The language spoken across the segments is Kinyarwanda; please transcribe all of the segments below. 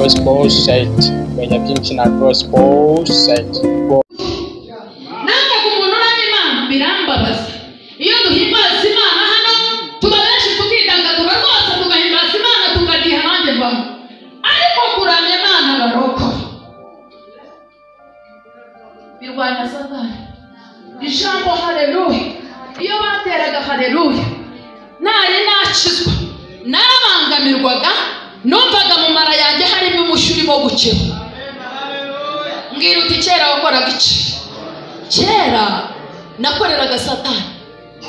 gospel site. Kwenye byinshi na gospel site. Nanga kumunura n'Imana birambabaza. Iyo duhimbaza Imana hano tuba benshi tukidagadura rwose tugahimbaza Imana tukadiha nanjye mbamo. Ariko kuramya Imana baroko. Birwanya Satani. Ijambo haleluya. Iyo bateraga haleluya. Nari nakizwa. Narabangamirwaga. Numvaga mu mara yanjye harimo umushuri wo gukira. Mbwira uti kera wakoraga iki? Kera nakoreraga Satani.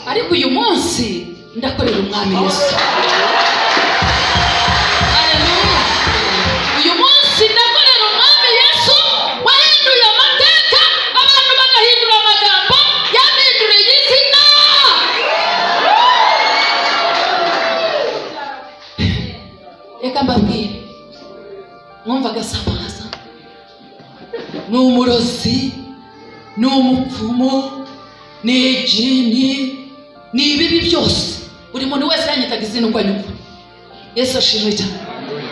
Ariko uyu munsi ndakorera Umwami Yesu. Haleluya. Uyu munsi ndakorera Umwami Yesu wahinduye amateka, abantu bagahindura amagambo, yahinduriye izina. Reka mbabwire, mwumvaga Samaza ni umurozi, ni umupfumu, ni jini, ni ibibi byose. Buri muntu wese yanyitaga izina uko anyumva. Yesu ashimwe cyane.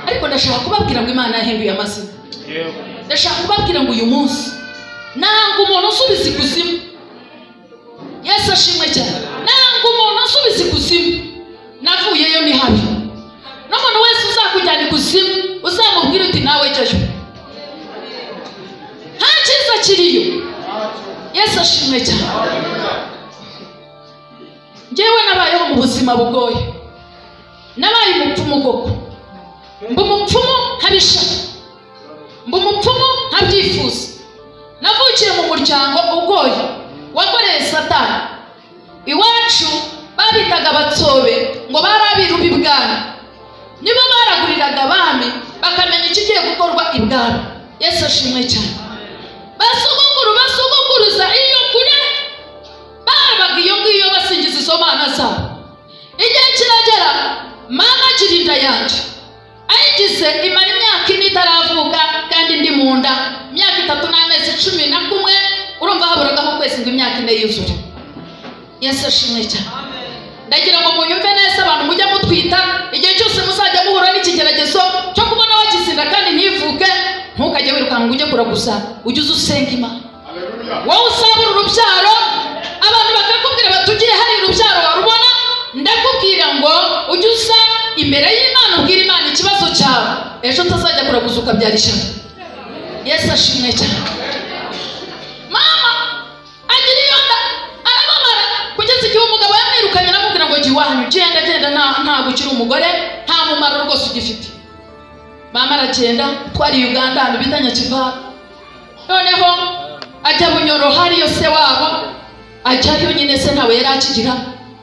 Ariko ndashaka kubabwira ngo Imana yahinduye amazina. Ndashaka kubabwira ngo uyu munsi nanga umuntu usubiza ikuzimu. Yesu ashimwe cyane. Nanga umuntu usubiza ikuzimu. Navuyeyo ni habi. N'umuntu wese uzakujyana ikuzimu uzamubwira uti nawe jyayo. Nta cyiza kiriyo. Yesu ashimwe cyane. Njyewe nabayeho mu buzima bugoye. Nabaye umupfumu koko. Mba umupfumu ntabisha. Mba umupfumu ntabyifuza. Navukiye mu muryango ugoye wakoreye Satani. Iwacu babitaga abatsobe ngo barabiru b'ibwami. Nibo baraguriraga abami bakamenya ikigiye gukorwa ibwami. Yesu ashimwe cyane. Basugukuruza iyo kure babaga iyo ngiyo basingiza izo mana zabo. Igihe kiragera mama kirinda yanjye ayigize imara imyaka ine itaravuka kandi ndi mu nda imyaka 3 n'amezi 11. Urumva haburaga mu kwezi ngo imyaka ine yuzure. Yesu ashimwe cyane. Ndagira ngo munyumve neza abantu mujya mutwita igihe cyose muzajya muhura n'ikigeragezo cyo kubona wagisinda kandi ntivuke, ntukajye wirukanka ngo ujye kuragusa, ujye usenga Imana. Wowe usabura urubyaro abantu bakakubwira batugiye hari urubyaro warubona, ndakubwira ngo ujye usa imbere y'Imana ubwira Imana ikibazo cyawe, ejo utazajya kuraguza ukabyara ishyano. Yesu ashimwe cyane. Mama agira iyo nda arababara kugeza igihe umugabo yamwirukanye aramubwira ngo jya iwanyu, genda ntabwo ukiri umugore, nta mumaro rwose ugifite. Mama aragenda twari Uganda ahantu bita Nyakiva. Noneho ajya Bunyoro hariyo se wabo, ajyayo nyine se nawe yari akigira,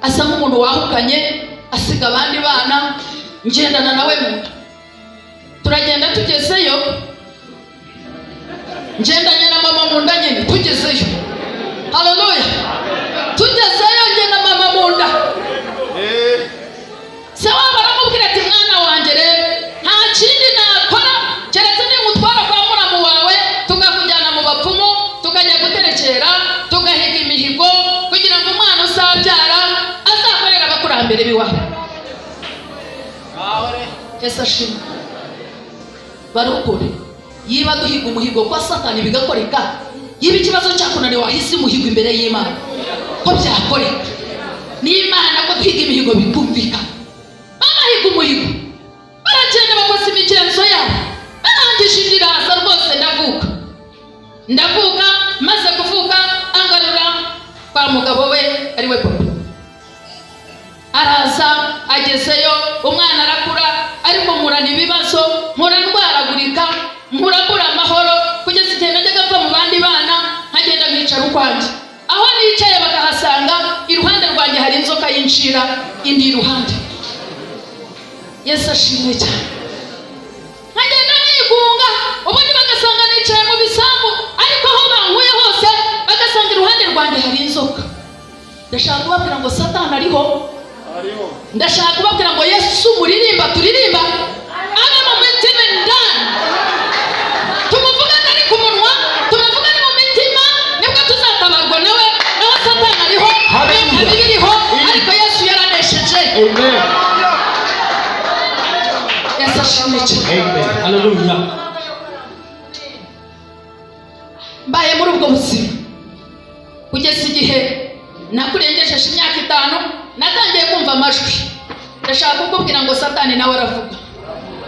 asa nk'umuntu wahukanye asiga abandi bana. Ngendana nawe mu nda, turagenda tugezeyo, ngendanye na mama mu nda nyine tugezeyo. Haleluya. Tugezeyo njye na mama mu nda. Se wabo aramubwira ati mwana wanjye rero nta kindi nakora keretse nimutwara kwa muramu wawe tukakujyana mu bapfumu tukajya guterekera tugahiga imihigo kugira ngo umwana uzabyara azakorera abakurambere biwawe. Yesu ashimwe. Barokore yiba duhiga umuhigo kwa Satani bigakoreka, yiba ikibazo cyakunaniye wahise umuhigo imbere y'Imana ko byakoreka. N'Imana ko duhiga imihigo bikumvika. Bamahiga umuhigo baragenda bakoze imigenzo yabo, barangije indiraza rwose ndavuka maze kuvuka angarura kwa mugabo we ari we papa. Araza agezeyo umwana arakura, ariko murana ibibazo, ndwaragurika, mbura amahoro kugeza igihe najyaga mva mu bandi bana nkagenda nkicara ukwanjye. Aho nicaye bakahasanga iruhande rwanjye hari inzoka y'inshira indi iruhande. Yesu ashimwe cyane. Nkagenda nigunga ubundi bagasanga nicaye mu bisambu, ariko aho bankuye hose bagasanga iruhande rwanjye hari inzoka. Ndashaka kubabwira ngo Satani ariho. Ndashaka kubabwira ngo Yesu muririmba turirimba ari mu mitima ndani. Tumuvuga ari ku munwa, tumuvuga ari mu mitima, nibwo tuzatabarwa nawe Satani ariho, abiriho, ariko Yesu yaranesheje. Amen. Yesu ashimwe cyane. Amen. Hallelujah. Mbaye muri ubwo buzima kugeza igihe nakurengesheje imyaka 5 natangiye kumva amajwi. Ndashaka kukubwira ngo Satani nawe aravuga.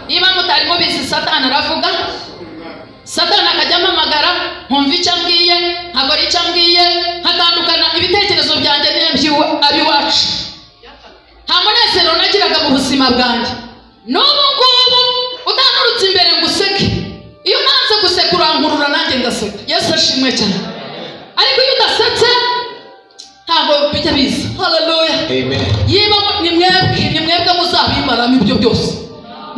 Niba mutari mubizi Satani aravuga. Satani akajya amamagara nkumva icyo ambwiye nkakora icyo ambwiye nkatandukana ibitekerezo byanjye abiwacu. Nta munezero nagiraga mu buzima bwanjye. N'ubu ngubu utanurutse imbere ngo useke. Iyo nanze guseka urankurura nanjye ngaseka. Yesu ashimwe cyane. Ariko iyo udasetse ntabwo bijya biza. Hallelujah. Amen. Yiba ni mwebwe muzabimaramo ibyo byose.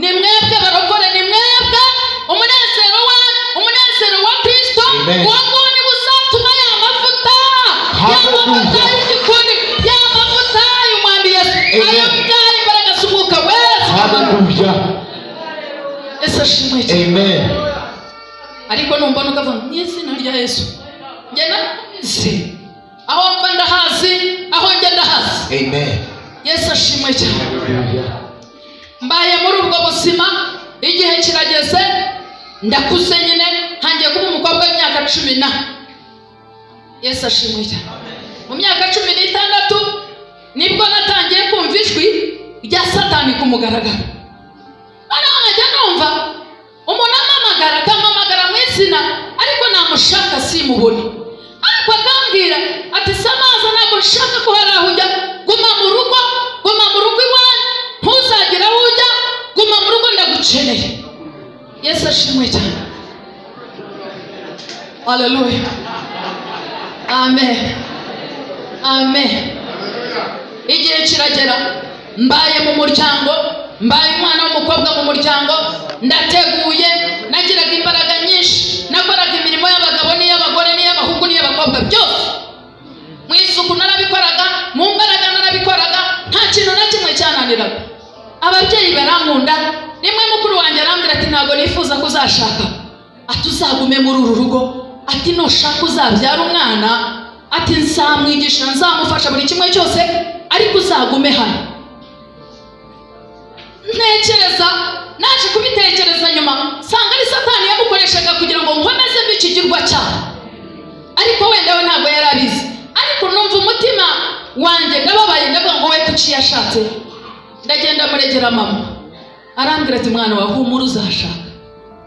Ni mwebwe barokore, ni mwebwe umunezero wa Kristo wabonye buzatuma y'amavuta y'igikoni y'amavuta y'umwami Yesu ayo byari imbaraga z'umwuka wera. Hallelujah. Yesu ashimwe cyane. Amen. Ariko numva nukavuga mu izina rya Yesu ngena si aho mba ndahazi aho njye ndahazi. Amen. Yesu ashimwe cyane. Mbaye muri ubwo buzima igihe kirageze ndakuze nyine ntangiye kuba umukobwa w'imyaka 10. Yesu ashimwe cyane. Mu myaka 16 nibwo natangiye kumva ijwi rya Satani ku mugaragaro. Noneho nkajya numva umuntu akamamagara mu izina ariko namushaka simubone. Ariko akambwira ati Samaza ntabwo nshaka ko hari aho ujya, guma mu rugo iwanyu ntuzagira aho ujya, guma mu rugo ndagukeneye. Yesu ashimwe cyane. Hallelujah. Amen. Amen. Igihe kiragera mbaye mu muryango, mbaye umwana w'umukobwa mu muryango, ndateguye, nagiraga imbaraga nyinshi, nakoraga imirimo y'abagabo n'iy'abagore n'iy'abahungu n'iy'abakobwa byose. Mu isuku narabikoraga, mu mbaraga narabikoraga, nta kintu na kimwe cyananiraga. Ababyeyi barankunda, rimwe mukuru wanjye arambwira ati ntabwo nifuza kuzashaka, ati uzagume muri uru rugo, ati nushaka uzabyara umwana, ati nzamwigisha nzamufasha buri kimwe cyose, ariko uzagume hano. Ntekereza, naje kubitekereza nyuma sanga ari Satani yamukoreshaga kugira ngo nkomeze mbikigirwa cyane, ariko wenda we ntabwo yarabizi. Ariko numva umutima wanjye ndababaye, ndavuga ngo we kuki yashatse. Ndagenda muregera mama, arambwira ati mwana wa humura uzashaka,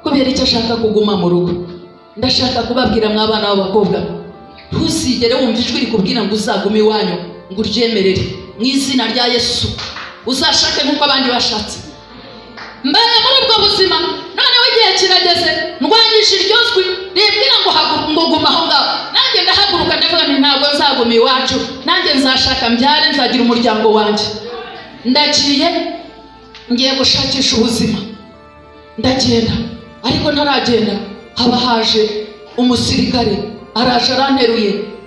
kubera icyo ashaka kuguma mu rugo. Ndashaka kubabwira mwabana b'abakobwa, ntuzigere wumva ijwi rikubwira ngo uzagume iwanyu ngo uryemerere. Mu izina rya Yesu uzashake nk'uko abandi bashatse. Mbaye muri ubwo buzima, noneho igihe kirageze ndwanyije iryo jwi ribwira ngo guma aho ngaho. Nanjye ndahaguruka ndavuga nti ntabwo nzaguma iwacu, nanjye nzashaka mbyare, nzagira umuryango wanjye. Ndagiye ngiye gushakisha ubuzima, ndagenda, ariko ntaragenda haba haje umusirikare, araje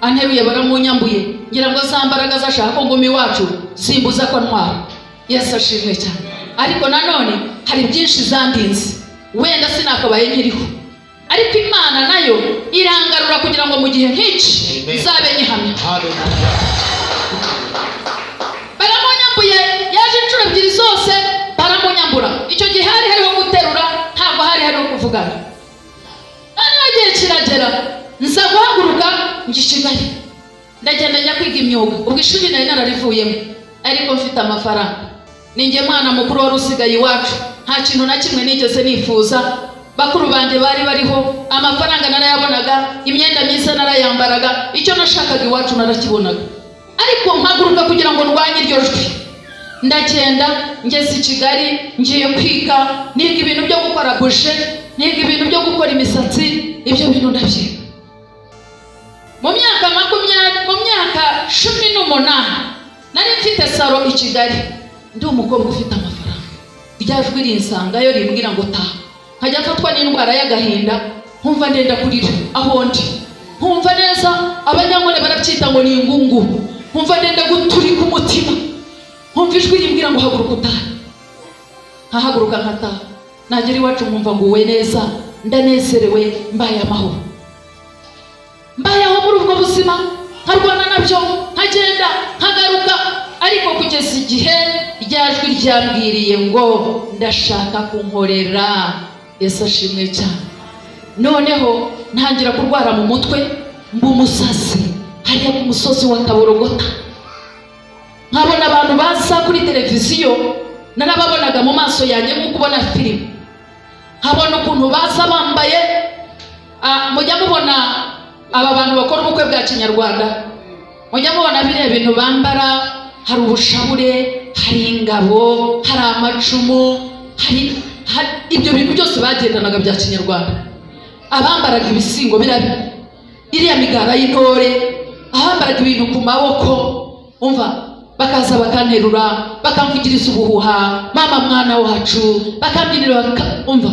anteruye baramunyambuye, ngira ngo za mbaraga zashaka ko nguma iwacu simbuza ko ntwara. Yesu ashimwe cyane. Ariko nanone hari byinshi zandinze, wenda sinakabaye nkiriho, ariko Imana nayo irangarura kugira ngo mu gihe nk'iki nzabe nyihamya. Baramunyambuye, yaje inshuro ebyiri zose baramunyambura. Icyo gihe hari hariho guterura, ntabwo hari hariho kuvugana. Noneho igihe kiragera nza guhaguruka njya i Kigali, ndagenda njya kwiga imyuga. Ubwo ishuri nari nararivuyemo, ariko mfite amafaranga. Ninjye mwana mukuru wari usigaye iwacu, nta kintu na kimwe nigeze nifuza. Bakuru banjye bari bariho, amafaranga narayabonaga, imyenda myiza narayambaraga, icyo nashakaga iwacu narakibonaga. Ariko mpaguruka kugira ngo ndwanye iryo jwi. Ndagenda ngeze i Kigali, ngiye kwiga, niga ibintu byo gukora buje, niga ibintu byo gukora imisatsi, ibyo bintu ndabyiga. Mu myaka 18 nari mfite saro i Kigali, ndi umukobwa ufite amafaranga. Rya jwi rinsangayo rimbwira ngo taha. Nkajya mfatwa n'indwara y'agahinda, nkumva ndenda kurira aho ndi, nkumva neza abanyankore barabyita ngo ni ingungu, nkumva ndenda guturika umutima, nkumva ijwi rimbwira ngo haguruka utahe. Nkahaguruka nkataha, nagera iwacu nkumva nguwe neza, ndanezerewe, mbaye amahoro. Mbayeho muri ubwo buzima, nkarwana nabyo, nkagenda nkagaruka. Ariko kugeza igihe ryajwi ryambwiriye ngo ndashaka kunkorera. Yesu ashimwe cyane. Noneho ntangira kurwara mu mutwe, mba umusazi hariya ku musozi wa Kaborogota. Nkabona abantu baza kuri televiziyo, narababonaga mu maso yanjye nk'uko ubona filime. Nkabona ukuntu baza bambaye, mujya mubona aba bantu bakora ubukwe bwa kinyarwanda, mujya mubona biriya bintu bambara, hari ubushabure, hari ingabo, hari amacumu, hari ibyo bintu byose bagendanaga bya kinyarwanda. Abambaraga ibisingo birabi, iriya migara y'intore, abambaraga ibintu ku maboko, umva bakaza bakanterura, bakamvugiriza ubuhuha, mama mwana wacu, bakambyinira, umva.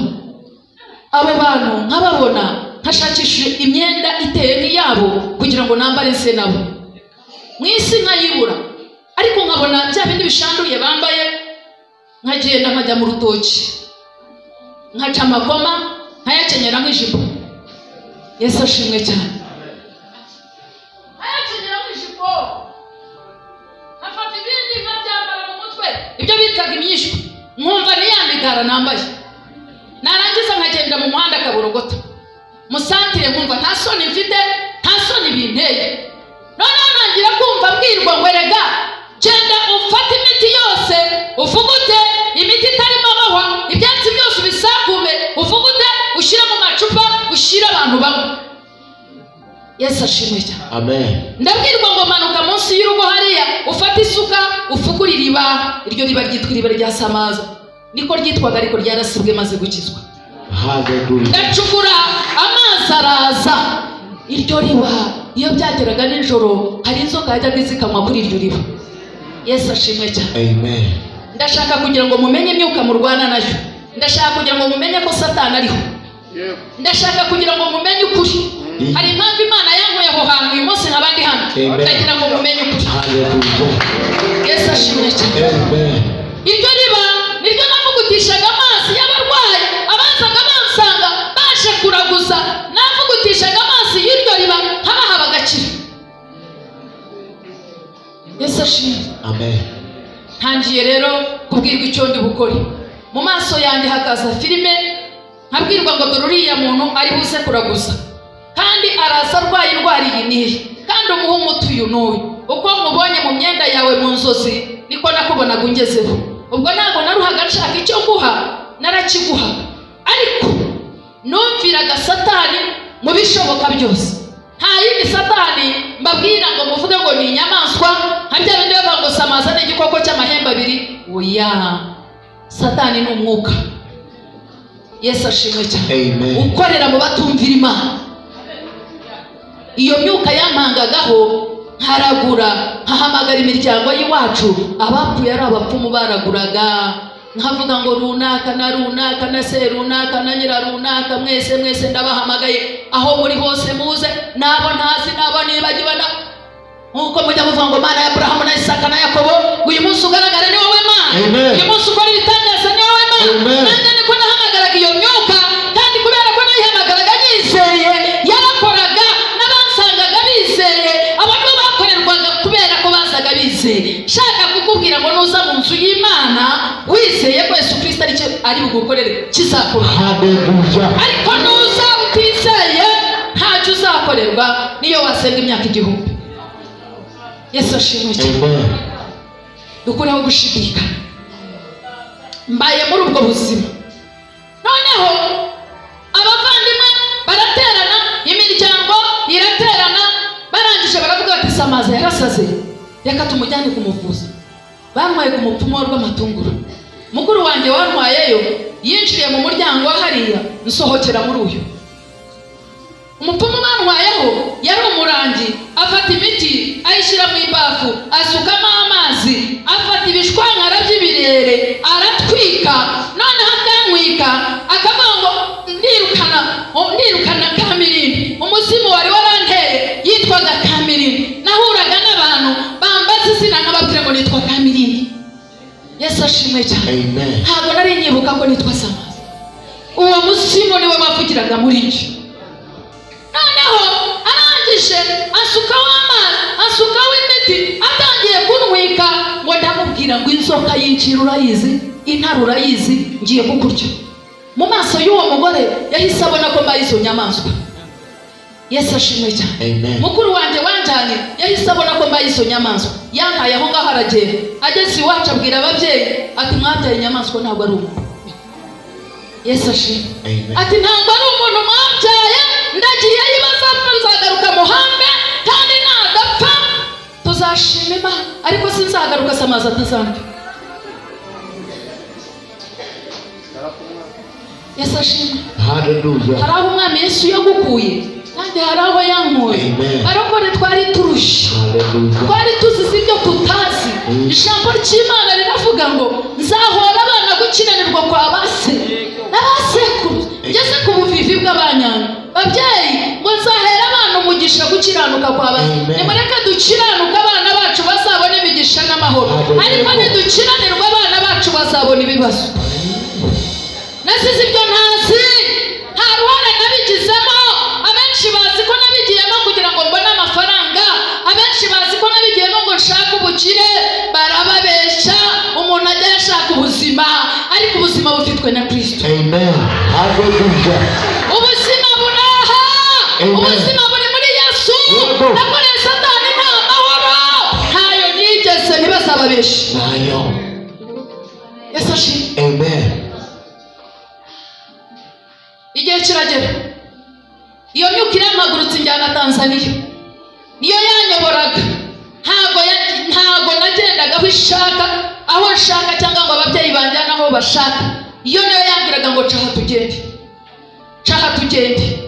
Abo bantu nkababona, nkashakisha imyenda iteye nk'iyabo kugira ngo nambare nse nabo. Mwisi nkayibura, ariko nkabona bya bindi bishanduye bambaye, nkagenda nkajya mu rutoki, nkaca amakoma, nkayakenyera nk'ijipo. Yesu ashimwe cyane. Nkayakenyera nk'ijipo, nkafata ibindi nkabyambara mu mutwe, ibyo bitaga imyishwa, nkumva ni ya migara nambaye. Narangiza nkagenda mu muhanda Kaborogota, musantire nkumva nta soni mfite, nta soni binteye. Noneho ntangira kumva mbwirwa ngo erega genda ufate imiti yose, uvugute imiti itarimo amahwa, ibyatsi byose ubisakume, uvugute ushyire mu macupa, ushyire abantu bamwe. Yesu ashimwe cyane. Amen. Ndabwirwa ngo manuka munsi y'urugo hariya, ufate isuka, ufukure iriba. Iryo riba ryitwa iriba rya Samaza, niko ryitwaga ariko ryarasibwe maze gukizwa. Hallelujah. Ndacukura, amazi araza. Iryo riba iyo byageraga nijoro, hari inzoka yajyaga izikanywa kuri iryo riba. Yesu ashimwe cyane. Amen. Ndashaka kugira ngo mumenye imyuka murwana nayo. Ndashaka kugira ngo mumenye ko Satani ariho. Ndashaka kugira ngo mumenye ukuri. Hari impamvu Imana yankuye aho hantu uyu munsi nk'abandi hano. Ndagira ngo mumenye ukuri. Hallelujah. Yesu ashimwe cyane. Amen. Iryo riba niryo navugutishaga amazi y'abarwayi, abazaga bansanga baje kuraguza, navugutishaga amazi y'iryo riba nkabaha bagakira. Yesu ashimwe. Amen. Ntangiye rero kubwirwa icyo ndi bukore. Mu maso yanjye hakaza filime, nkabwirwa ngo dore uriya muntu ari buze kuraguza, kandi araza arwaye indwara iyi n'iyi, kandi umuha umuti uyu n'uyu. Uko mubonye mu myenda yawe mu nzozi, niko nakubonaga ungezeho. Ubwo ntabwo naruhaga nshaka icyo nguha, narakiguha. Ariko numviraga Satani mu bishoboka byose. Nta yindi Satani mbabwira ngo muvuge ngo ni inyamaswa, harya bindi bavuga ngo Samaza ni igikoko cy'amahembe abiri. Oya, Satani ni umwuka. Yesu ashimwe cyane. Amen. Ukorera mu batumvira Imana. Iyo myuka yampangagaho, nkaragura, nkahamagara imiryango y'iwacu, abapfuye ari abapfumu baraguraga. Nkavuga ngo runaka na runaka na se runaka na nyira runaka, mwese ndabahamagaye, aho muri hose muze, nabo ntazi nabo nibagiwe na nkuko mujya muvuga ngo Mana ya Abrahamu na Isaka na Yakobo, uyu munsi ugaragara ni wowe Mana. Uyu munsi ukora ibitangaza ni wowe Mana. Nanjye niko nahamagaraga iyo myuka, kandi kubera ko nayihamagaraga nyizeye, yarakoraga, n'abansangaga bizeye, abo nibo bakorerwaga kubera ko bazaga bizeye. Shaka kukubwira ngo nuza mu nzu y'Imana wizeye ko Yesu Kristo ari bugukorere kizakora. Hallelujah. Ariko nuza utizeye, ntacyo uzakorerwa niyo wasenga imyaka 1000. Yesu ashimwe cyane. Amen. Dukureho gushidikanya. Mbaye muri ubwo buzima. Noneho abavandimwe baraterana, imiryango iraterana, barangije baravuga bati Samaza yarasaze, reka tumujyane kumuvuza. Bantwaye ku mupfumu rw'amatunguru. Mukuru wanjye wantwayeyo yinjiriye mu muryango hariya, nsohokera muri uyu. Umupfumu bantwayeho yari umurangi, afata imiti ayishyira mu ibafu, asukamo amazi, afata ibishwankara by'ibirere aratwika. Noneho akantwika, akavuga ngo ndirukana Kamirindi. Umuzimu wari waranteye yitwaga Kamirindi. Nahuraga n'abantu bambaza izina nkababwira ngo nitwa Kamirindi. Yesu ashimwe cyane. Amen. Ntabwo nari nyibuka ko nitwa Samaza. Uwo musimu niwe bavugiraga muri njye. Noneho arangije asukaho amazi, asukaho imiti, atangiye kuntwika ngo ndamubwira aramubwira ngo inzoka yinjira urayizi, intare urayizi, ngiye kukurya. Mu maso y'uwo mugore yahise abona ko mbaye izo nyamaswa. Yesu ashimwe cyane. Mukuru wanjye wanjanye yahise abona ko mbaye izo nyamaswa. Yantaye aho ngaho aragenda. Ageze iwacu abwira ababyeyi ati mwabyaye inyamaswa ntabwo ari umuntu. Yesu ashimwe. Ati ntabwo ari umuntu mwabyaye, ndagiye yibaza nzagaruka muhambe kandi nagapfa tuzashima Imana, ariko sinzagaruka samaza atazandi. Yesu ashimwe. Hallelujah. Hari aho umwami Yesu yagukuye kandi hari aho yankuye. Arokore twari turusha, twari tuzize ibyo tutazi. Ijambo ry'Imana riravuga ngo nzahora abana gukiranirwa kwa base n'abasekuru ngeze ku buvivi bw'abanyana. Babyeyi ngo nzahera abana umugisha gukiranuka kwa base. Nimureke dukiranuka abana bacu bazabona imigisha n'amahoro, ariko nidukiranirwa abana bacu bazabona ibibazo. Nasize ibyo ntazi, nta ruhare nabigizemo. Abenshi bazi ko nabigiyemo kugira ngo mbone amafaranga, abenshi bazi ko nabigiyemo ngo nshake ubukire. Barababeshya, umuntu ajya yashaka ubuzima, ariko ubuzima bufitwe na Kristo. Amen. Hallelujah. Ubuzima buraha, ubuzima buri muri Yesu. Nakoreye Satani nta mahoro, ntayo nigeze, ntibazababeshye. Nayo. Yesu ashimwe. Amen. Igihe kiragera, iyo myuka irampagurutse injyana Tanzania, niyo yanyoboraga. Ntago nagendaga aho ishaka, aho nshaka, cyangwa ngo ababyeyi banjyana aho bashaka. Iyo niyo yambwiraga ngo caha tugende, caha tugende,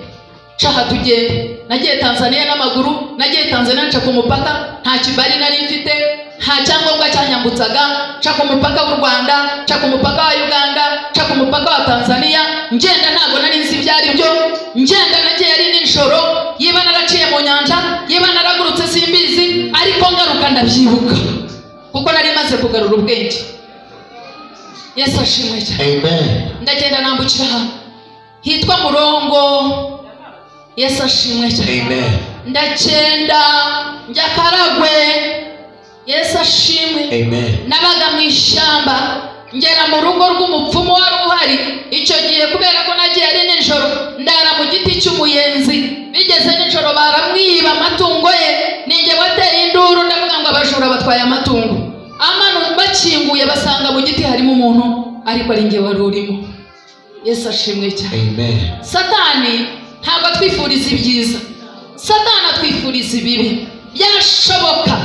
caha tugende. Nagiye Tanzania n'amaguru, nagiye Tanzania nca ku mupaka, nta kibari nari mfite, nta cyangombwa cyanyambutsaga. Nca ku mupaka w'u Rwanda, nca ku mupaka wa Uganda, nca ku mupaka wa Tanzania. Ngenda ntabwo nari nzi ibyo ari byo. Ngenda nagiye ari nijoro, yiba naraciye mu nyanja, yiba naragurutse simbizi, ariko ngaruka ndabyibuka kuko nari maze kugarura ubwenge. Yesu ashimwe cyane. Amen. Ndagenda nambukira hano hitwa Murongo. Yesu ashimwe cyane. Amen. Ndagenda njya Karagwe. Yesu ashimwe. Amen. Nabaga mu ishyamba, ngera mu rugo rw'umupfumu wari uhari icyo gihe, kubera ko nagiye ari nijoro. Ndara mu giti cy'umuyenzi, bigeze nijoro baramwiba amatungo ye. Ninjye wateye induru, ndavuga ngo abajura batwaye amatungo. Amano bakinguye basanga mu giti harimo umuntu, ariko ari njye wari urimo. Yesu ashimwe cyane. Amen. Satani ntabwo atwifuriza ibyiza, Satani atwifuriza ibibi. Byashoboka,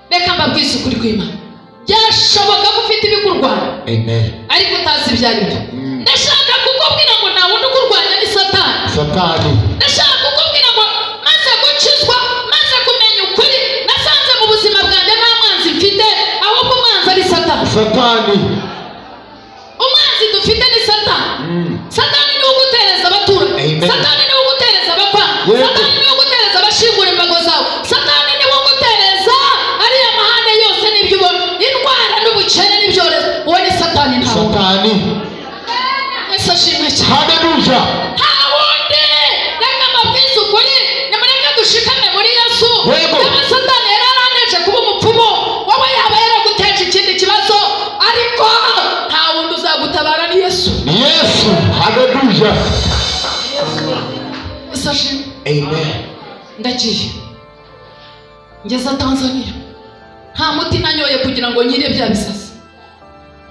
reka mbabwize ukuri kw'Imana, byashoboka ko ufite ibikurwanya, ariko utazi ibyo ari byo. Ndashaka kukubwira ngo nta wundi ukurwanya ni Satani. Ndashaka kukubwira ngo maze gukizwa, maze kumenya ukuri, nasanze mu buzima bwanjye nta mwanzi mfite, ahubwo umwanzi ari Satani. Umwanzi dufite ni Satani. Satani niwe ugutereza abaturage, Satani niwe ugutereza abakwanga, Satani niwe ugutereza abashingura imbago zawe, Satani niwe ugutereza ariya mahane yose n'ibyo ubona, indwara n'ubukene n'ibyorezo. Uwo ni Satani, nta wundi. Yesu ashimwe cyane. Hallelujah. Nta wundi. Reka mbabwize ukuri, nimureke dushikame muri Yesu. Niba Satani yaraneje kuba umupfumu, wowe yaba yaraguteje ikindi kibazo, ariko nta wundi uzagutabara ni Yesu. Yesu. Hallelujah. Yesu ashimwe. Amen. Ndagiye ngeze Tanzania, nta muti nanyoye kugira ngo nyire bya bisazi.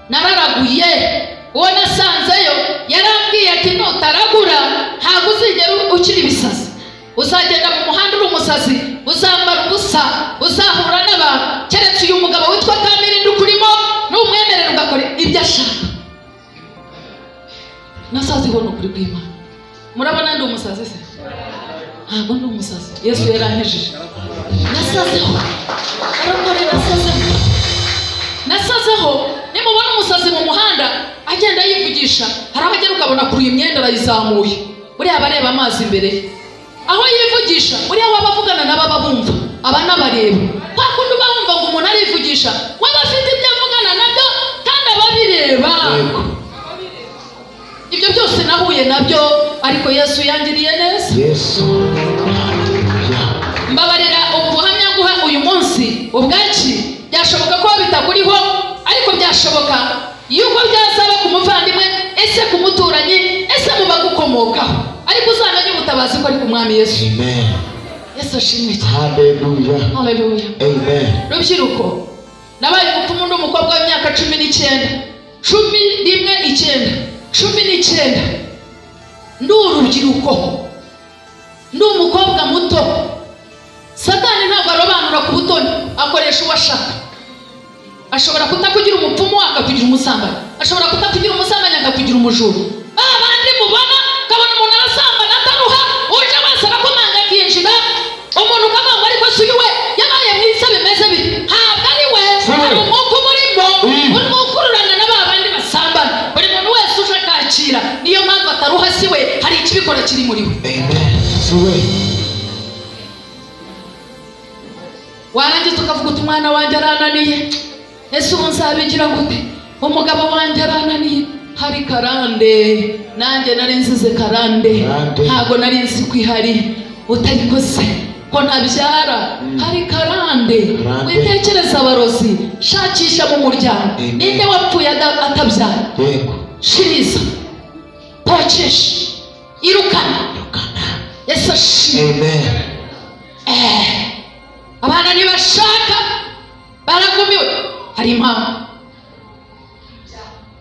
Nararaguye, uwo nasanzeyo yarambwiye ati nutaragura ntabwo uzigera ukiri ibisazi. Uzagenda mu muhanda uri umusazi, uzambara ubusa, uzahura n'abantu, keretse uyu mugabo witwa Kamirindi ukurimo n'umwemerera ugakora ibyo ashaka. Nasaziho n'ukuri kw'Imana. Murabona ndi umusazi se? Ntabwo ndi umusazi. Yesu yarankijije. Nasazeho, arakore nasazeho. Nimubona umusazi mu muhanda agenda yivugisha, hari abagera ukabona kuri imyenda arayizamuye, buriya bareba amazi imbere. Aho yivugisha, buriya waba avugana n'ababa bumva, aba n'abareba. Kwa kundi uba wumva ngo umuntu arivugisha, waba afite ibyo avugana nabyo kandi ababireba. Ibyo byose nahuye nabyo, ariko Yesu yangiriye neza. Yesu. Mbabarira ubuhamya nguha uyu munsi ubwaki byashoboka ko bitakuriho ariko byashoboka yuko byasaba ku muvandimwe ese ku muturanyi ese mu bagukomokaho ariko uzamenye ubutabazi ko ari ku mwami Yesu. Amen. Yesu ashimwe. Hallelujah. Hallelujah. Amen. Rubyiruko nabaye umupfumu n'umukobwa w'imyaka 19 ndi urubyiruko ndi umukobwa muto. Satani ntabwo arobanura ku butoni, akoresha uwashaka. Ashobora kutakugira umupfumu akakugira umusambanyi, ashobora kutakugira umusambanyi akakugira umujura. Abandi mubona kabona umuntu arasambana ataruha uje wese arakomanga akinjira umuntu ukamanga ariko si we yabaye mwise bimeze bite ntabwo ari we ari umwuka umurimo urimo ukururana n'abandi basambana. Buri muntu wese uje akakira niyo mpamvu ataruha si we hari ikibikora kiri muri we. Amen. Si we. Warangiza ukavuga uti umwana wanjye arananiye, ese ubu nzabigira gute? Umugabo wanjye arananiye, hari karande nanjye nari nzize karande ntago nari nzi kwihari utarikoze ko ntabyara hari karande. Witekereza abarozi, shakisha mu muryango ninde wapfuye atabyara, shiriza pocesha irukana. Yesu ashimwe. Abana ntibashaka baragumiwe, hari impamvu.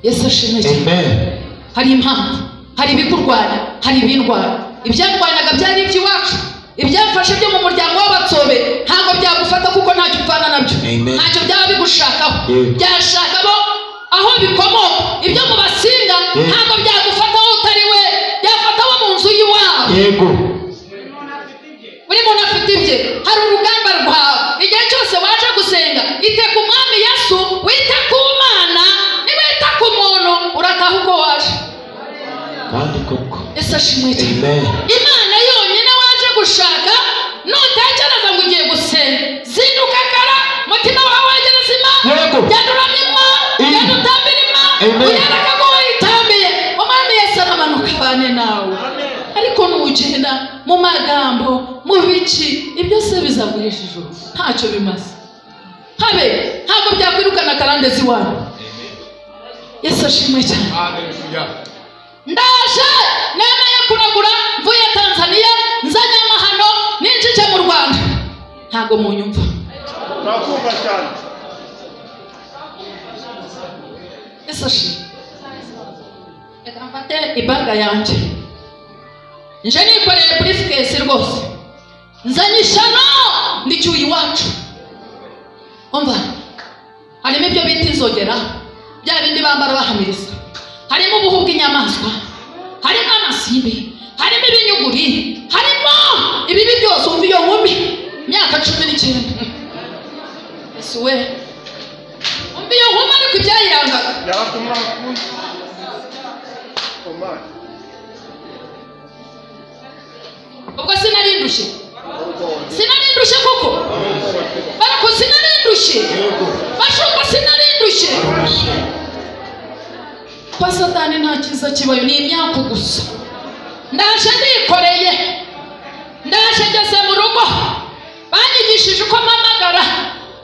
Yesu ashimwe. Hari impamvu, hari ibikurwanya, hari ibindwanya. Ibyarwanyaga byari iby'iwacu, ibyafashe byo mu muryango w'abatsobe ntabwo byagufata kuko ntacyo upfana nabyo, ntacyo byaba bigushakaho. Byashaka bo aho bikomoka, ibyo mu basinga ntabwo byagufata aho utari we, byafata wo mu nzu y'iwabo. Yego, buri muntu afite ibye. Hari urugamba rwawe igihe cyose waje gusenga, ite ku mwami Yesu, wite ku Mana. Niwita ku muntu urataha uko waje kandi koko. Yesu ashimwe. Imana yonyine waje gushaka, nutekereza ngo ugiye gusenga zinduka kara, mutima wawe wegera Imana, genda uramya Imana, genda utambira Imana, uyereka ko wayitambiye. Umwami Yesu aramanuka abane nawe. Ariko nugenda mu magambo mu biki ibyo se bizagurisha ijuru ntacyo bimaze, habe ntabwo byakwirukana karande ziwabo. Yesu ashimwe cyane. Ndaje nemeye kuragura mvuye Tanzania nzanye amahano ninjije mu Rwanda, ntabwo munyumva. Nakumva cyane. Yesu ashimwe. Reka mfate ibanga yanjye, nje nikoreye briefcase rwose, nzanye ishyano ndicyuye iwacu. Umva, harimo ibyo bita inzogera, bya bindi bambara bahamiriza, harimo ubuhu bw'inyamaswa, harimo amasimbi, harimo ibinyuguri, harimo ibibi byose. Umva iyo nkumi myaka 19. Yesu we, umva iyo nkumi ariko ibyayirangaga ubwo sinarindushe koko, ariko sinarindushe bashumba, sinarindushe. Kwa Satani nta kiza kibayo, ni imyaka gusa. Ndaje ndikoreye, ndaje ngeze mu rugo, banyigishije uko mpamagara,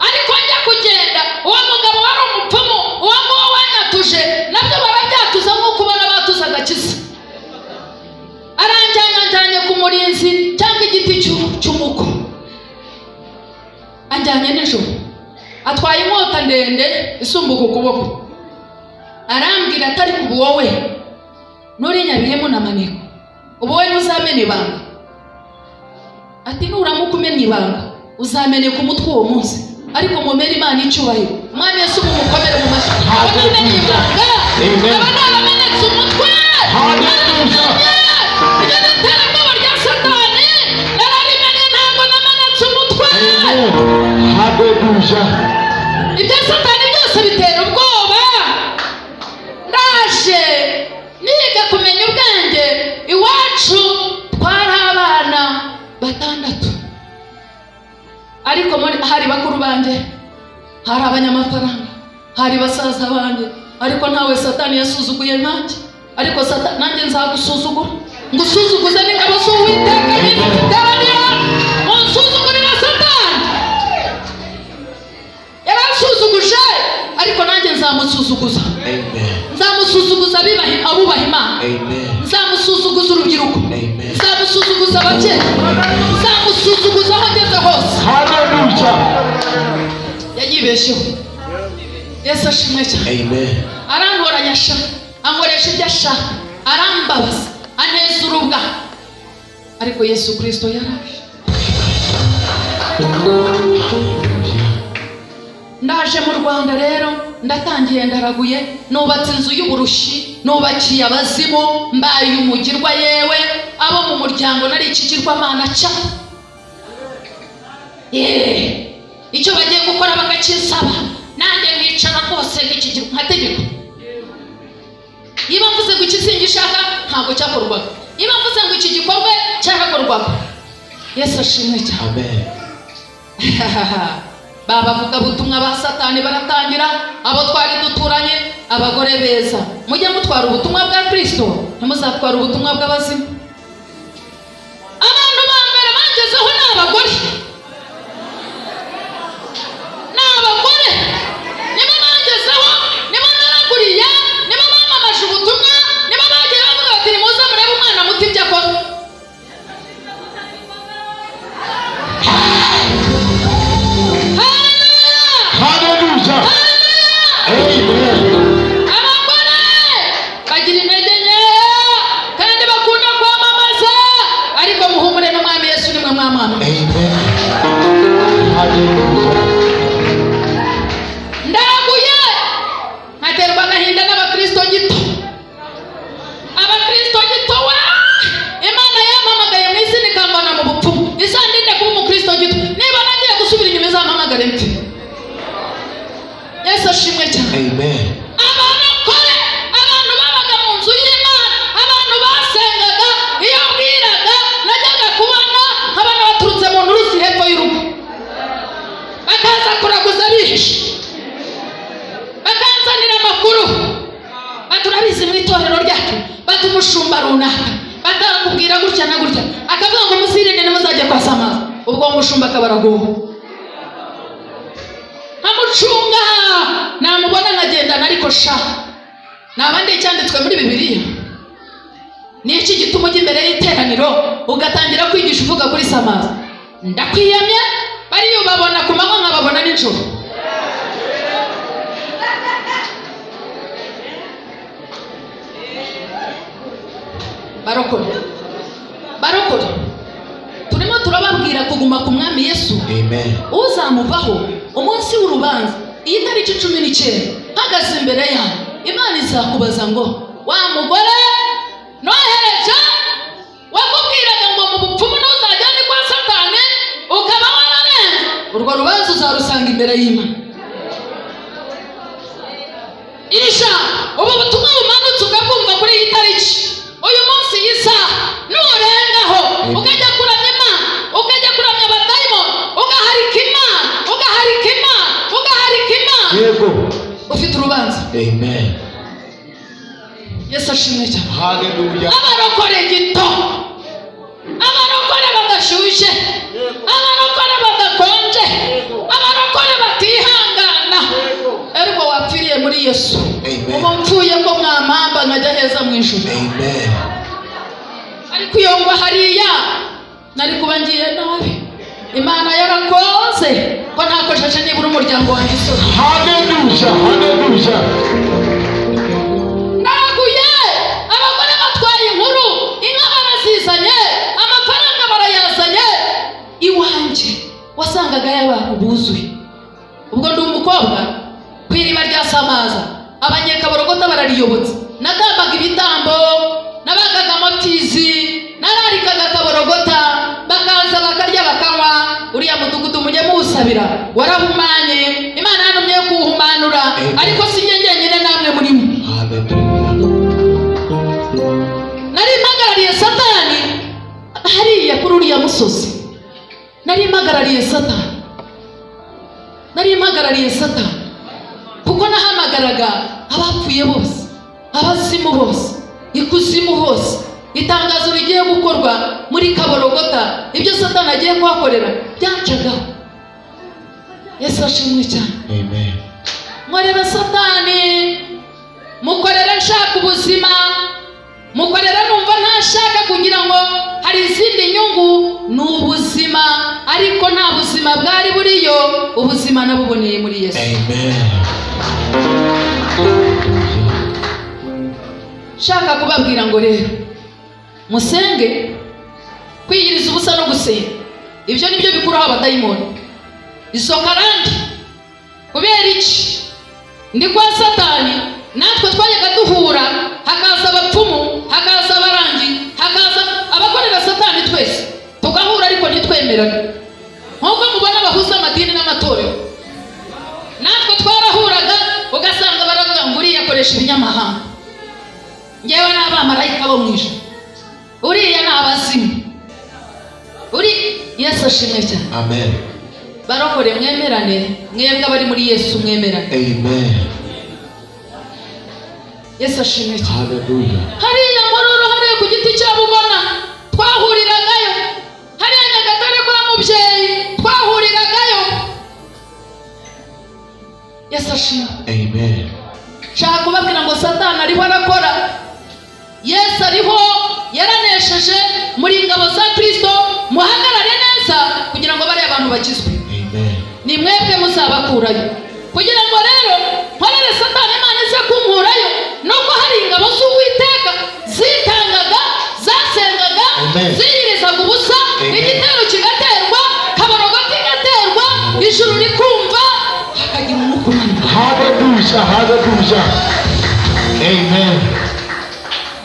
ariko njya kugenda uwo mugabo wari umupfumu, uwo nguwo wanyatuje nabyo barabyatuza nk'uko ubona batuza agakiza. Aranjyanye ku murinzi cyangwa igiti cy'umuko, anjyanye nijoro, atwaye inkota ndende isumbuka ukuboko. Arambwira atari kubu wowe nuri Nyabihemu na Maneko, ubu wowe ntuzamena ibanga. Ati nuramuka umenya ibanga uzameneka umutwe uwo munsi, ariko mumere Imana icyubahiro. Umwami Yesu mumukomere mu mashyi. Abamenye ibanga aba naramenetse umutwe. Ibyo bitera ubwoba rya Satani nararimenye, ntabwo namenetse umutwe. Ibyo Satani byose bitera ubwoba. Ndaje niga kumenya ubwenge. Iwacu twari abana 6, ariko hari bakuru banjye, hari abanyamafaranga, hari basaza banjye, ariko ntawe Satani yasuzuguye nanjye. Ariko Satani nanjye nzagusuzugura, ngusuzuguze n'ingabo z'Uwiteka n'Italiya, unsuzugurira Satani. Yarasuzuguje nzamusuzuguza. Amen. Nzamusuzuguza abubaha Imana. Amen. Nzamusuzuguza urubyiruko. Amen. Nzamusuzuguza ababyeyi. Nzamusuzuguza aho ageze hose. Hallelujah. Yayibesheho. Yesu ashimwe cyane. Amen. Arankoranya sha, ankoresha ibyo ashaka, arambabaza, aneza urubwa. Ariko Yesu Kristo yaraje. Ndaje mu Rwanda rero, ndatangiye ndaraguye, nubatse inzu y'uburushi, nubakiye abazimu, mbaye umugirwa yewe, abo mu muryango nari ikigirwamana cya. Icyo bagiye gukora bagakinsaba, nanjye nkicara rwose nk'ikigirwa nkategeka. Niba mvuze ngo iki singishaka ntabwo cyakorwaga. Niba mvuze ngo iki gikorwe cyarakorwaga. Yesu ashimwe cyane. Amen. Bavuga butumwa ba Satani baratangira, abo twari duturanye, abagore beza. Mujye mutwara ubutumwa bwa Kristo, ntimuzatwara ubutumwa bw'abazimu. Abantu ba mbere bangezeho ni abagore. Ni abagore. Niba bangezeho, niba naraguriye, niba bamamaje ubutumwa, niba bagiye bavuga bati nimuze murebe umwana muto ibyo akora. Hallelujah. Amen. Abagore bagira intege nkeya kandi bakunda kwamamaza, ariko muhumure n'umwami Yesu nimwe mwamamaza. Amen. Hallelujah. Ndaraguye nkaterwa agahinda n'abakristo gito. Abakristo gito we Imana yampamagaye mu izina ikambana mu bupfumu, izandinde kuba umukristo gito. Niba nagiye gusubira inyuma izampamagare mfe. Yesu ashimwe cyane. Amen. Abakore, abantu babaga mu nzu y'Imana, abantu basengaga, iyo bwiraga najyaga kubona abana baturutse mu nturusi hepfo y'urugo, bakaza kuraguza bihishe, bakanzanira amakuru, baturabizi mu itorero ryacu, batumushumba runaka, batakubwira gutya na gutya, akavuga ngo musirinde nimuzajye kwa Samaza. Ubwo umushumba akabaraguha amucunga, namubona nkagendana, ariko sha nabandi icyanditswe muri Bibiliya. Ni iki gituma ujya imbere y'iteraniro ugatangira kwigisha uvuga kuri Samaza? Ndakwiyamye, bariyo babona ku manywa nkababona nijoro. Barokora turimo turababwira kuguma ku mwami Yesu. Amen. Uzamuvaho umunsi w'urubanza, iyi tariki 19, hagaze imbere yawe, Imana izakubaza ngo wa mugore nohereje wakubwiraga ngo mu bupfumu ntuzajyane kwa Satani ukaba wararenze. Urwo rubanza uzarusanga imbere y'Imana. Isha ubu butumwa bumanutse ukabwumva kuri iyi tariki, uyu munsi y'isaha nurengaho ukajya kuramya Imana, ukajya kuramya abadayimoni, ugaharika Imana, Yego. ufite urubanza. Amen. Yesu ashimwe cyane. Hallelujah. Abarokore gito, abarokore badashyushye, abarokore badakonje, abarokore batihangana, ariko wapfiriye muri Yesu. Amen. Ubu mpfuye ko mwamamba nkajya heza mu ijuru. Amen. Ariko iyo ngo hariya nari kuba ngiye nabi. Imana yarakoze ko ntakosheje nibura umuryango wanjye isoro. Hallelujah. Hallelujah. Naraguye, abagore batwaye inkuru, inka barazizanye, amafaranga barayazanye, iwanjye wasangaga y'abantu buzuye. Ubwo ndi umukobwa ku iriba rya Samaza, abanyekaborogota barariyobotse, natambaga ibitambo, nabagaga amapfizi, nararikaga akaborogota, bakaza bakarya bakanywa. Uriya mudugudu mujye muwusabira, warahumanye, Imana yantumye yo kuwuhumanura, ariko si njye njyenyine namwe murimo. Hallelujah. Nari mpagarariye Satani hariya kuri uriya musozi. Nari mpagarariye Satani kuko nahamagaraga abapfuye bose, abazimu bose, ikuzimu hose. Itangazo rigiye gukorwa muri Kaborogota, ibyo Satani agiye kuhakorera byancagaho. Yesu ashimwe cyane. Amen. nkorera satani, mukorera nshaka ubuzima, mukorera numva ntashaka kugira ngo hari izindi nyungu. Ni ubuzima, ariko nta buzima bwari buriyo, ubuzima nabuboneye muri Yesu. Amen. Shaka kubabwira ngo rero musenge, kwiyiriza ubusa no gusenga, ibyo nibyo bikuraho abadayimoni. Izo karande kubera iki? Ndi kwa satani, natwe twajyaga duhura, hakaza abapfumu, hakaza abarangi, hakaza abakorera satani, twese tugahura ariko ntitwemerane. Nk'uko mubona bahuza amadini n'amatorero, natwe twarahuraga, ugasanga baravuga ngo uriya akoresha ibinyamahanga, ngewe n'abamarayika bo mu ijuru, uriya ni abazimu, Yesu ashimwe cyane. Amen. Barokore mwemerane, mwebwe abari muri Yesu mwemerane. Amen. Yesu ashimwe cyane. Hallelujah. Hariya mururu hariya ku giti cya Bugona twahuriragayo, hariya Nyagatare kwa mubyeyi twahuriragayo. Yesu ashimwe. Amen. Shaka kubabwira ngo satani ariho arakora, Yesu ariho yaranesheje. Muri ingabo za Kristo muhagarare neza kugira ngo bari abantu bakizwe. Amen. Ni mwebwe muzabakurayo, kugira ngo rero nkorere satani Imana ize kunkurayo. Nuko hari ingabo z'Uwiteka zitangaga, zasengaga, ziyirizaga ubusa, igitero kigaterwa, kaborogo kigaterwa, ijuru rikumva, hakagira umukurana. Hallelujah. Hallelujah. Amen.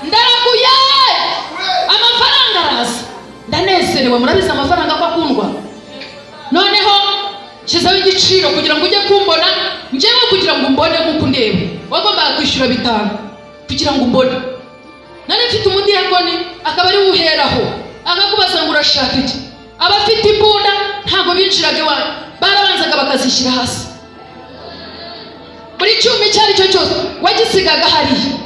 Ndaraguye amafaranga araza, ndanezerewe. Murabizi amafaranga ko akundwa. Noneho shizaho igiciro kugira ngo ujye kumbona, njyewe kugira ngo umbone nk'uko ndeba wagombaga kwishyura 5 kugira ngo umbone. Nari mfite umudiyakoni akaba ari uheraho akakubaza ngo urashaka iki. Abafite imbunda ntago binjiraga iwanyu, barabanzaga bakazishyira hasi. Buri cyuma icyo ari cyo cyose wagisigaga hariya.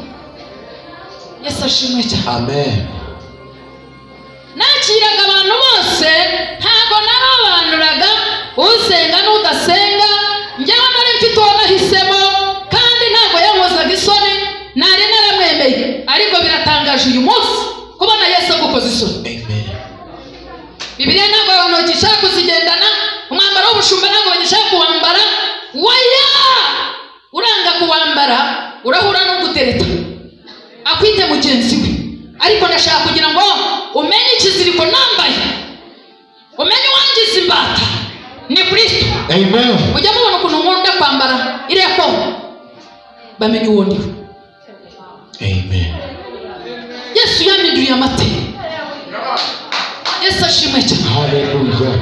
Yesu ashimwe cyane. Amen. Nakiraga abantu bose, ntago narabanuraga usenga n'udasenga. Njyewe nari mfite uwo nahisemo, kandi ntago yankozaga isoni, nari naramwemeye. Ariko biratangaje uyu munsi kubona Yesu agukoza isoni. Amen. Bibiliya ntabwo abantu bagishaka kuzigendana, umwambaro w'ubushumba ntabwo bagishaka kuwambara. Waya uranga kuwambara, urahura no gutereta akwite mugenzi we. Ariko ndashaka kugira ngo umenye ikiziriko nambaye, umenye wangize imbata ni Kristo. Amen. Ujya mubona ukuntu nkunda kwambara ireko, bamenye uwo ndiwe. Amen. Yesu yaminduye amateka. Yesu ashimwe cyane. Hallelujah.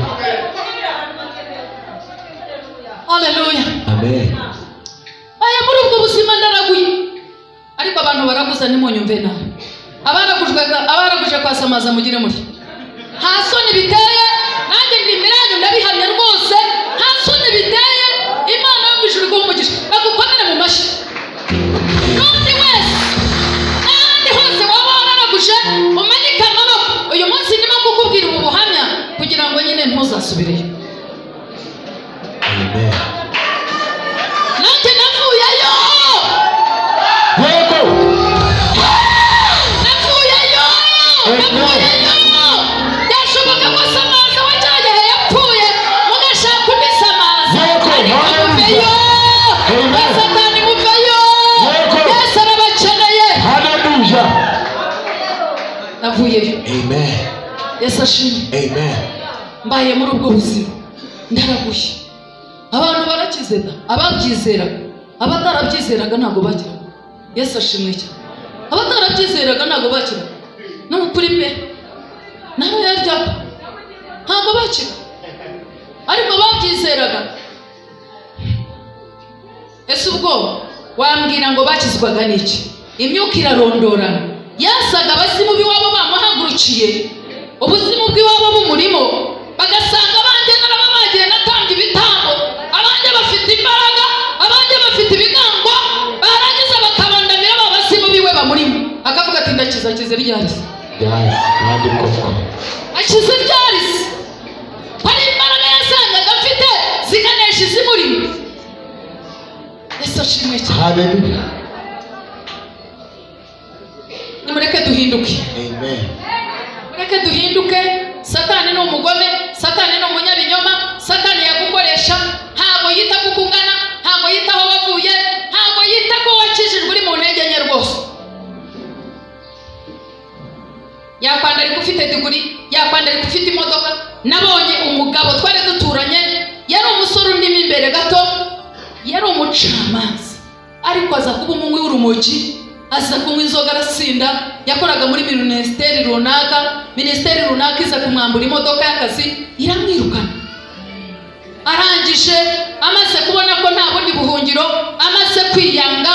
Hallelujah. Amen. Aya muri ubwo buzima ndaraguye, ariko abantu baraguza nimunyumve nawe. Abaraguje kwasamaza mugire muri. Nta soni biteye, nanjye ndi imbere yanyu ndabihamya rwose. Nta soni biteye, Imana yo mu ijuru igumugisha bagukomere mu mashyi. N'undi wese n'ahandi hose waba wararaguje umanike amaboko. Uyu munsi ndimo kukubwira ubu buhamya kugira ngo nyine ntuzasubireyo. Amen. Nanjye navuyeyo. Yego. Navuyeyo. Byashoboka ko Samaza wajyaye yapfuye mugashaka undi Samaza. Ariko muveyo. Satani muveyo. Yesu arabakeneye. Hallelujah. Navuyeyo. Amen. Yesu ashimwe. Amen. Mbaye muri ubwo buzima ndaraguye. Abantu barakizera, ababyizeraga, abatarabyizeraga ntago bagira. Yesu ashimwe cyane. Abatarabyizeraga ntago bagira. N'ukuri pe naho yaryapa ntago bakira, ariko babyizeraga. Ese ubwo wambwira ngo bakizwaga n'iki? Imyuka irarondorana. Yasaga abasimu b'iwabo bamuhagurukiye, ubuzimu bw'iwabo bumurimo, bagasanga abanje narababagiye natambye ibitambo, abanje bafite imbaraga, abanje bafite ibigango, barangiza bakabandamira abasimu biwe bamurimo. Akavuga ati ndakiza ryarisi. Yes, kandi koko. Akize ryarisi. Hari imbaraga yasangaga afite zikanesha izimurimo. Yesu ashimwe cyane. Hallelujah. Nimureke duhinduke. Amen. Mureke duhinduke. Satani ni umugome, Satani ni umunyabinyoma, Satani yagukoresha, ntabwo yita kukungana, ntabwo yita aho wavuye, ntabwo yita ko wakijijwe uri mu ntege nke rwose. Yakwandara ufite diguri, yakwandara ufite imodoka. Nabonye umugabo twari duturanye, yari umusore undimo imbere gato, yari umucamanza, ariko aza kuba umunywi w'urumogi, aza kunywa inzoga arasinda. Yakoraga muri minisiteri runaka iza kumwambura imodoka y'akazi iramwirukana. Arangije amaze kubona ko nta bundi buhungiro, amaze kwiyanga,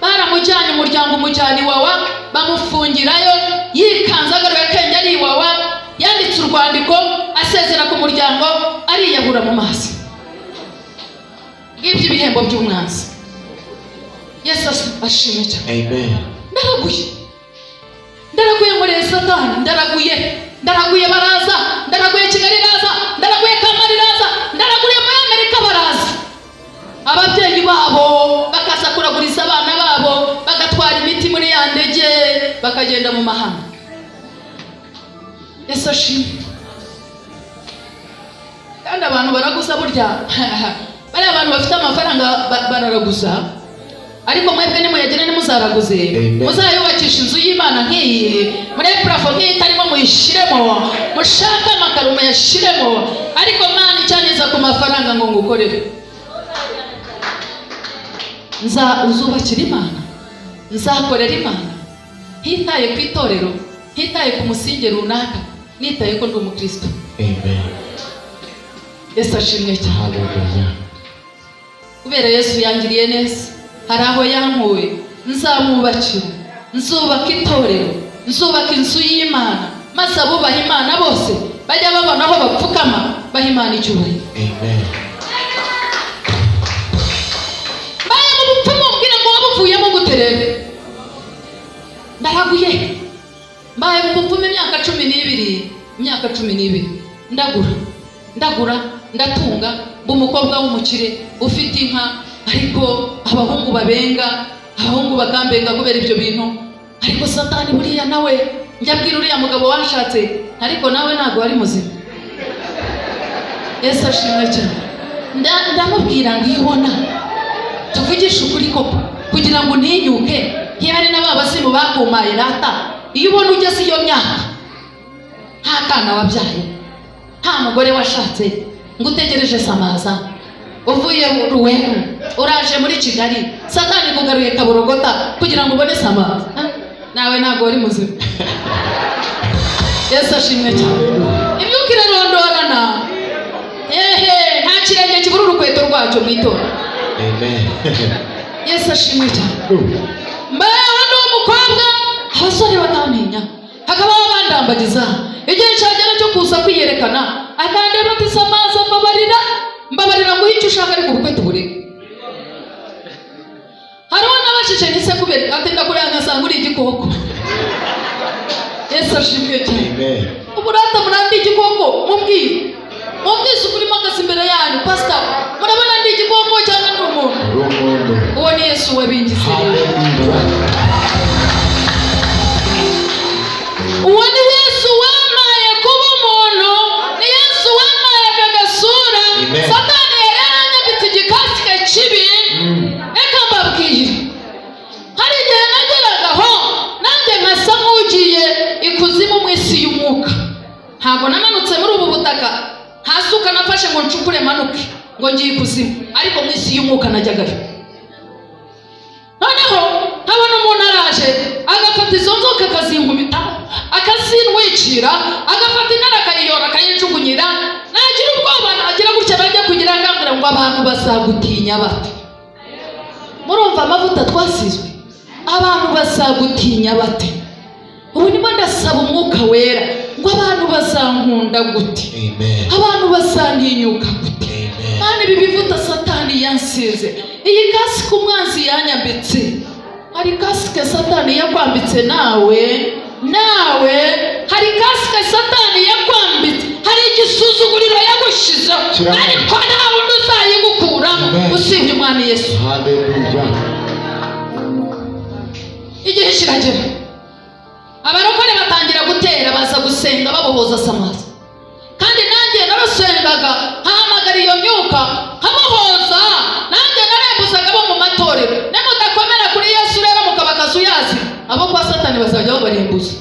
baramujyanye umuryango umujyana Iwawa, bamufungirayo yikanze agaruye kenge ari Iwawa, yanditse urwandiko asezera ku muryango, ariyahura mu mazi. Ngibyo ibihembo by'umwanzi. Yesu ashimwe cyane. Amen. Ndaraguye muri Satani, ndaraguye baraza, ndaraguye Kigali raza, ndaraguye Kamari raza, ndaraguye muri Amerika baraza. Ababyeyi babo bakaza kuraguriza abana babo, bagatwara imiti muri ya ndege, bakagenda mu mahanga. Yesu ashimwe. Kandi abantu baraguza burya. Bari abantu bafite amafaranga bararaguza. Ariko mwebwe nimuyagene nimuzaraguze, muzayubakisha inzu y'Imana nk'iyi, muri plafo nk'iyi itarimo muyishiremo, mushaka amakarume yashiremo, ariko Mana icyaniza ku mafaranga ngo ngukorere. Uzubakira Imana, nzakorera Imana, hitaye ku itorero, hitaye ku musingi runaka, nitaye ko ndi umukristo. Amen. Yesu ashimwe cyane. Hallelujah. Kubera Yesu yangiriye neza, hari aho yankuye, nzamwubakira, nzubaka itorero, nzubaka inzu y'Imana, maze abubaha Imana bose bajya babona aho bapfukama, baha Imana icyubahiro. Amen. Mbaye mu bupfumu mbwira ngo wabuvuyemo guterere. Ndaraguye. Mbaye mu bupfumu imyaka 12, ndagura, ndatunga, umukobwa w'umukire ufite inka, ariko abahungu babenga, abahungu bakambenga kubera ibyo bintu. Ariko Satani buriya nawe njyabwira uriya mugabo washatse, ariko nawe ntago ari muzima. Yesu ashimwe cyane. Ndamubwira ngo ibona tuvugisha ukuri koko kugira ngo ntinyuke, hari n'ababasimu bakumaye rata. Iyo ubona ugeze iyo myaka, nta kana wabyaye, nta mugore washatse, ngo utegereje samaza, uvuye mu Ruweru uraje muri Kigali, Satani kugaruye Kaborogota kugira ngo ubone samaza, nawe ntago ari muzima. Yesu ashimwe cyane. Imyuka irarondorana. Nta kirenge kibura urukweto rwacyo mu itora. Amen. Yesu ashimwe cyane. Mbaye ndi umukobwa, abasore bakantinya, hakaba abandambagiza. Igihe cyagera cyo kuza kwiyerekana, akandeba ati samaza mbabarira ngo icyo ushaka ariko urukweto bureke. Hariho n'abashije nise kubera ati ndakuranga sanga uri igikoko. Yesu ashimwe cyane. Amen. Uburata murandi igikoko mubwize ukuri magaze imbere yanyu pastor, murabona ndi igikoko cyangwa ndi umuntu? Uwo ni Yesu wabingize. Uwo ni Yesu wamaye kuba umuntu, ni Yesu wamaye akagasura. Satani yaranyambitse igikasike kibi. Reka mbabwire, hari igihe nageragaho nanjye nkasa nk'ugiye ikuzimu mu isi y'umwuka. Ntabwo namanutse muri ubu butaka, hasuka nafashe ngo ncukure manuke ngo ngiye ikuzimu, ariko mu isi y'umwuka najyagayo. Noneho nkabona umuntu araje agafata izo nzoka akazinkubita, akazinwicira, agafata intara akayiyora akayinjugunyira. Nagira ubwoba, nagira gutya bajya kugira akambwira ngo abantu bazagutinya bate. Murumva amavuta twasizwe, abantu bazagutinya bate. Ubu ndimo ndasaba umwuka wera ngo abantu bazankunda gute, abantu bazantinyuka gute. Kandi ibi bivuta Satani yansize, iyi kasike umwanzi yanyambitse, hari kasike Satani yakwambitse nawe hari kasike Satani yakwambitse hari igisuzuguriro yagushizeho, ariko nta wundi uzayigukuramo usibye umwami Yesu. Igihe kiragera abarokore batangira gutera, baza gusenga babohoza Samaza, kandi nanjye narasengaga nkahamagara iyo myuka nkabohoza. Nanjye narembuzaga bo mu matorero, nimudakomera kuri Yesu rero mukabakaza uyazi, abo kwa Satani bazajya babarembuza.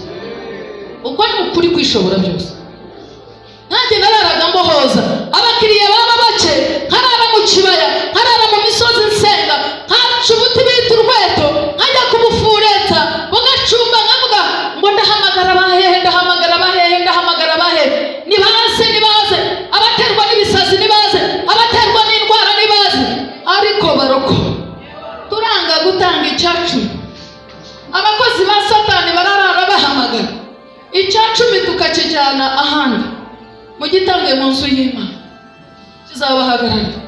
Uko ni ukuri kwishobora byose. Nanjye nararaga mbohoza abakiriya baba bake, nkarara mu kibaya, nkarara mu misozi nsenga, nkaca ubuti bita urweto, nkajya kubufureta bugacumba, nkavuga ngo ndahamagara abahehe, ndahamagara abahehe, ndahamagara abahehe, nibaze nibaze, abaterwa n'ibisazi nibaze, abaterwa n'indwara nibaze. Ariko baroko turanga gutanga icyacu, abakozi ba Satani bararara bahamagara icyacumi tukakijyana ahandi, mugitange mu nzu y'Imana kizabahagarara.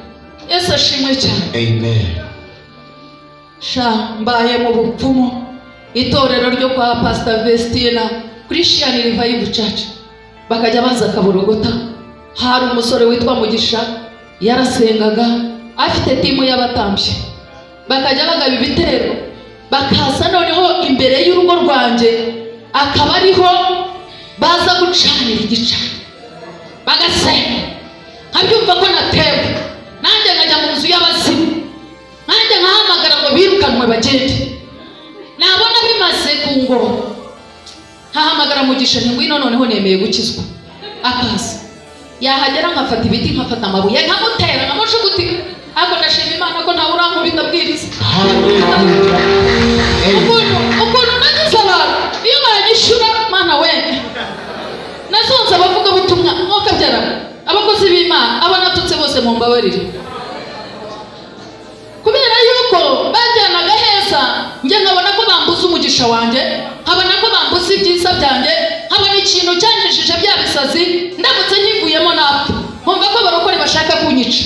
Yesu ashimwe cyane. Amen. Mbaye mu bupfumu, itorero ryo kwa Pastor Vestina kuri Shiani Revival Church bakajya baza Kaburogota. Hari umusore witwa Mugisha yarasengaga afite timu y'abatambyi, bakajya bagaba ibitero, bakaza noneho imbere y'urugo rwanjye, akaba ariho baza gucanira igicaniro bagasenga. Nkabyumva ko natewe, nanjye nkajya mu nzu y'abazimu, nanjye nkahamagara ngo birukanwe bagende. Nabona bimaze kungora, nkahamagara Mugisha nti ngwino noneho nemeye gukizwa. Akaza yahagera nkafata ibiti, nkafata amabuye, nkamutera, nkamushugutika. Ariko ndashima Imana ko ntawe urankubita abwiriza. Ukuntu nagize abantu iyo baranyishura, Mana we nazonze abavuga butumwa mwokabyara abakozi b'Imana, abo natutse bose mu mbabarire, kubera yuko bajyanaga heza, njye nkabona ko bambuza umugisha wanjye, nkabona ko bambuza ibyiza byanjye, nkabona ikintu cyanyishije bya bisazi, ndamutse nkivuyemo napfa, nkumva ko abarokore bashaka kunyica,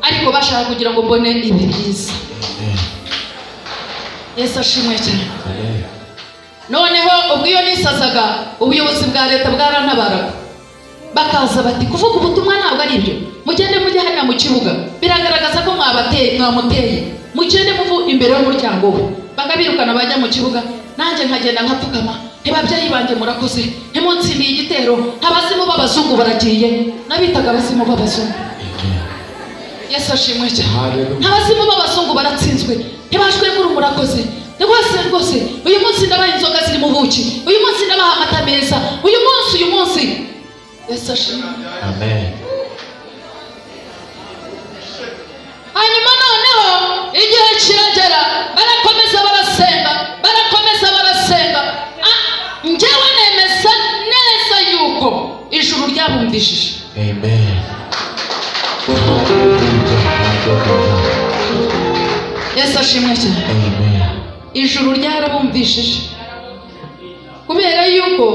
ariko bashaka kugira ngo mbone ibi byiza. Yesu ashimwe cyane. Noneho ubwo iyo nisazaga, ubuyobozi bwa leta bwarantabaraga, bakaza bati kuvuga ubutumwa ntabwo ari byo, mugende mujye hano mu kibuga, biragaragaza ko mwamuteye, mugende muvu imbere y'umuryango we. Bakabirukana bajya mu kibuga, nanjye nkagenda nkapfukama, ntibabyeyi banjye murakoze, ntimunsindiye igitero, abazimu b'abazungu baragiye. Nabitaga abazimu b'abazungu. Yesu ashimwe cyane. Abazimu b'abazungu baratsinzwe, ntibashwe muri murakoze. Rwose uyu munsi ndabaha inzoga ziri mu buki, uyu munsi ndabaha amata meza, uyu munsi. Yesu ashimwe. Amen. Hanyuma noneho igihe kiragera, barakomeza barasenga. Njyewe nemeza neza yuko ijuru ryabumvishije. Amen. Yesu ashimwe cyane. Amen. Ijuru ryarabumvishije, kubera yuko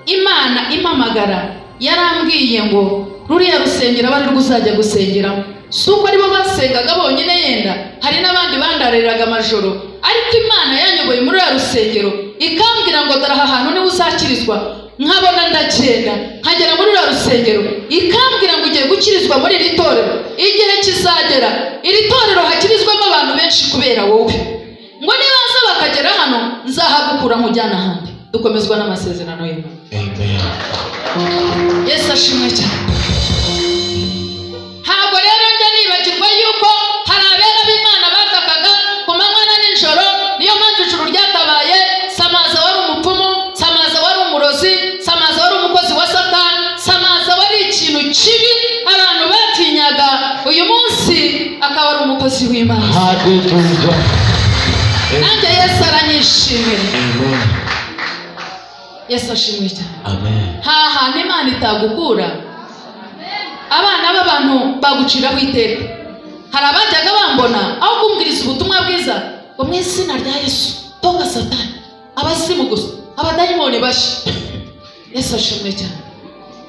Imana impamagara yarambwiye ngo ruriya rusengero bari ruzajya gusengeramo. Si uko aribo basengaga bonyine, yenda hari n'abandi bandariraga amajoro, ariko Imana yanyoboye muri ruriya rusengero ikambwira ngo dore aha hantu niho uzakirizwa. Nkabona ndagenda nkagera muri ruriya rusengero, ikambwira ngo ugiye gukirizwa muri iri torero, igihe kizagera iri torero hakirizwamo abantu benshi kubera wowe, ngo nibaza bakagera hano nzahagukura nkujyana ahandi. Dukomezwa n'amasezerano y'Imana. Amen. Yesu ashimwe cyane. Ntabwo rero njya nibagirwa yuko hari abera b'Imana batakaga ku manywa na nijoro. Niyo mpamvu ijuru ryatabaye. Samaza wari umupfumu, Samaza wari umurozi, Samaza wari umukozi wa Satani, Samaza wari ikintu kibi abantu batinyaga. Uyu munsi akaba ari umukozi w'Imana. Hallelujah. Nanjye Yesu aranyishimira. Amen. Yesu ashimwe cyane. Amen. Haha n'Imana itagukura, abana b'abantu baguciraho iteka. Hari abajyaga bambona aho kumbwiriza ubutumwa bwiza ngo mu izina rya Yesu toka Satani, abasimu gusa, abadayimoni bashi. Yesu ashimwe cyane.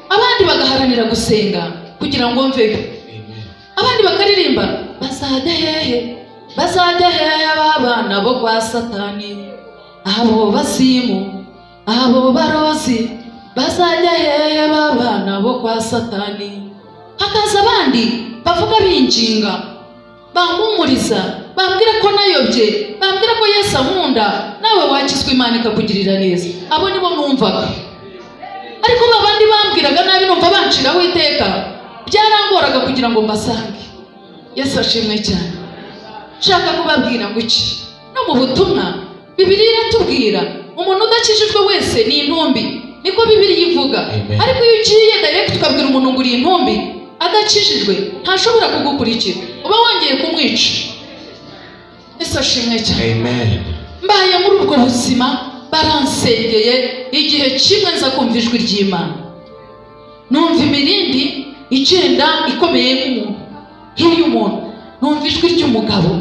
Abandi bagaharanira gusenga kugira ngo mveho, abandi bakaririmba bazajya hehe abana bo kwa Satani, abo basimu, abo barozi, bazajya hehe babana bo kwa Satani. Hakaza abandi bavuga binjinga, bampumuriza, bambwira ko nayobye, bambwira ko Yesu ankunda, nawe wakizwa Imana ikakugirira neza. Abo nibo numvaga. Ariko babandi bambwiraga nabi numva banciraho iteka, byarangoraga kugira ngo mbasange. Yesu ashimwe cyane. Nshaka kubabwira ngo iki, no mu butumwa Bibiliya iratubwira umuntu udakijijwe wese ni intumbi, niko Bibiliya ivuga. Ariko iyo ugiye direct ukabwira umuntu ngo uri intumbi adakijijwe, ntashobora kugukurikira, uba wongeye kumwica. Yesu ashimwe cyane. Amen. Mbaye muri ubwo buzima, baransengeye igihe kimwe nza kumva ijwi ry'Imana. Numva imirindi igenda ikomeye nk'umuntu, hirya umuntu numva ijwi ry'umugabo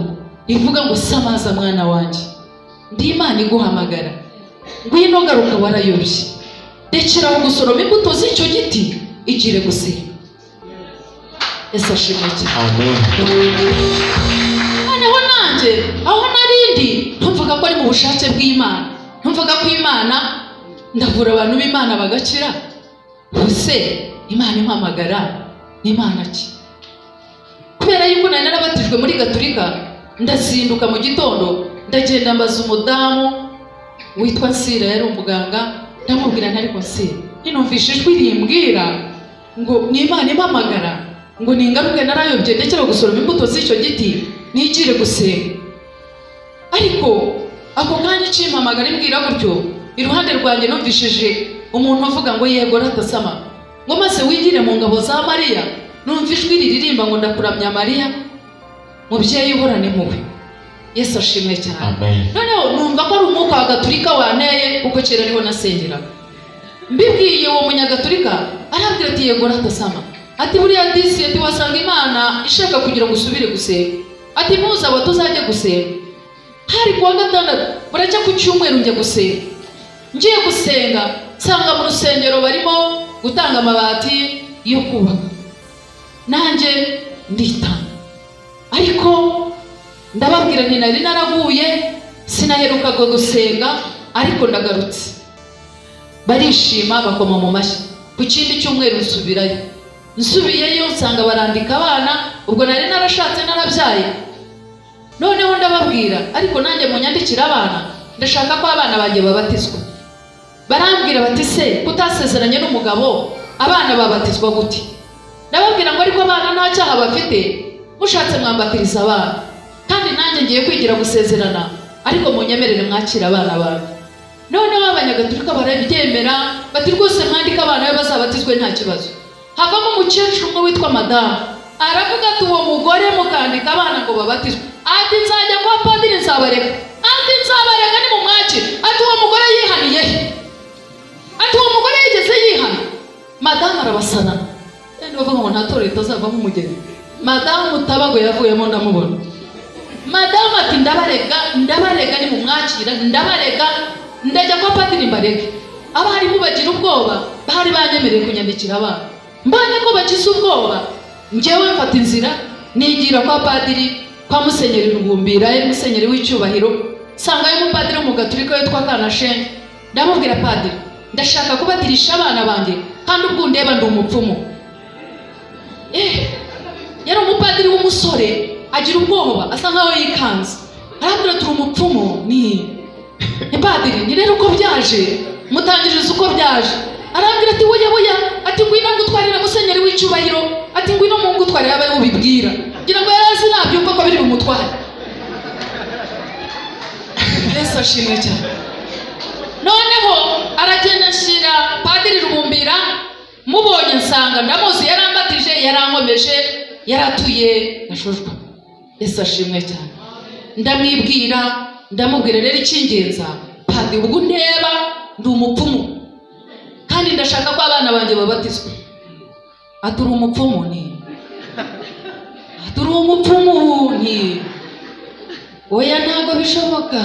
ivuga ngo samaza mwana wanjye, ndi Imana iguhamagara, ngwino garuka warayobye, rekeraho gusoroma imbuto z'icyo giti, igire gusenga. Yesu ashimwe cyane. Amen. Noneho nanjye aho narindi ntumvuga ko ari mu bushake bw'Imana, ntumvuga ko Imana ndavura abantu b'Imana bagakira. Ubuse Imana impamagara ni Imana ki? Kubera yuko nari narabatijwe muri Gatolika, ndazinduka mu gitondo ndagenda mbaza umudamu witwa Nsira, yari umuganga, ndamubwira ntari ko Nsira, ninumvishe ijwi rimbwira ngo ni Imana impamagara, ngo ningaruke narayobye ndekera gusoroma imbuto z'icyo giti, nigire gusenga. Ariko ako kanya cimpamagara imbwira gutyo, iruhande rwanjye numvishije umuntu uvuga ngo yego ratasama, ngo maze wigire mu ngabo za Mariya. Numva ijwi riririmba ngo ndakuramya Mariya, mubyeyi uhorane impuhwe. Yesu ashimwe cyane. Amen. Noneho numva ko ari umwuka wa Gatolika wanteye, kuko kera ariho nasengeraga. Mbibwiye uwo munyagatolika arambwira ati yego ratasama, ati buriya disi ati wasanga Imana ishaka kugira ngo usubire gusenga, ati muza abo tuzajye gusenga. Hari kuwa gatandatu buracya ku cyumweru njye gusenga. Ngiye gusenga nsanga mu rusengero barimo gutanga amabati yo kubaka, nanjye nditanga. Ariko ndababwira nti nari naraguye, sinaherukaga gusenga, ariko ndagarutse. Barishima bakoma mu mashyi. Ku kindi cyumweru nsubirayo, nsubiyeyo nsanga barandika abana, ubwo nari narashatse narabyaye. Noneho ndababwira ariko nanjye munyandikira abana, ndashaka ko abana banjye babatizwa. Barambwira bati se kutasezeranye n'umugabo abana babatizwa gute? Ndababwira ngo ariko abana nta cyaha bafite, mushatse mwambatiriza abana, kandi nanjye ngiye kwigira gusezerana, ariko munyemerere mwakira abana banjye. Noneho abanyagatolika barabyemera, bati rwose mwandika abana be bazabatizwe nta kibazo. Havamo umukecuru umwe witwa madamu, aravuga ati uwo mugore mukandika abana ngo babatizwe, ati nzajya kwa padiri nzabareka, ati nzabareka ni mu mwakire. Ati uwo mugore yihaniye he? Ati uwo mugore yigeze yihana? Madamu arabasana, kandi bavuga ngo nta torero itazavamo umugeni. Madamu Mutabago yavuyemo ndamubona. Madamu ati ndabarega ni mu mwakira, ndabarega ndajya kwa padiri mbareke. Abarimu bagira ubwoba, bahari banyemereye kunyandikira abana. Mbanye ko bagize ubwoba, njyewe mfata inzira nigira kwa padiri, kwa Musenyeri Rubumbira, yari musenyeri w'icyubahiro. Sangayo umupadiri w'umugatolika witwa Kanashenge. Ndamubwira padiri, ndashaka kubatirisha abana banjye, kandi ubwo ndeba ndi umupfumu. Yari umupadiri w'umusore, agira ubwoba, asa nkaho yikanze. Arambwira turi umupfumu ni padiri, ni rero uko byaje, mutangiriza uko byaje. Arambwira ati woya, ati ngwino ngutwarira musenyeri w'icyubahiro, ati ngwino mu ngutwarira abaye ubibwira. Ngira ngo yarazi nabyumva ko biri bumutware. Yesu ashimwe cyane. Noneho aragenda ashyira padiri Rubumbira, mubonye nsanga ndamuzi, yarambatije, yarankomeje, yaratuye Gashojwa. Yesu ashimwe cyane. Ndamwibwira, ndamubwira rero icyingenza, padiri ubwo ndeba ndi umupfumu, kandi ndashaka ko abana banjye babatizwa. Aturi umupfumu ni aturi umupfumu ni oya, ntabwo bishoboka,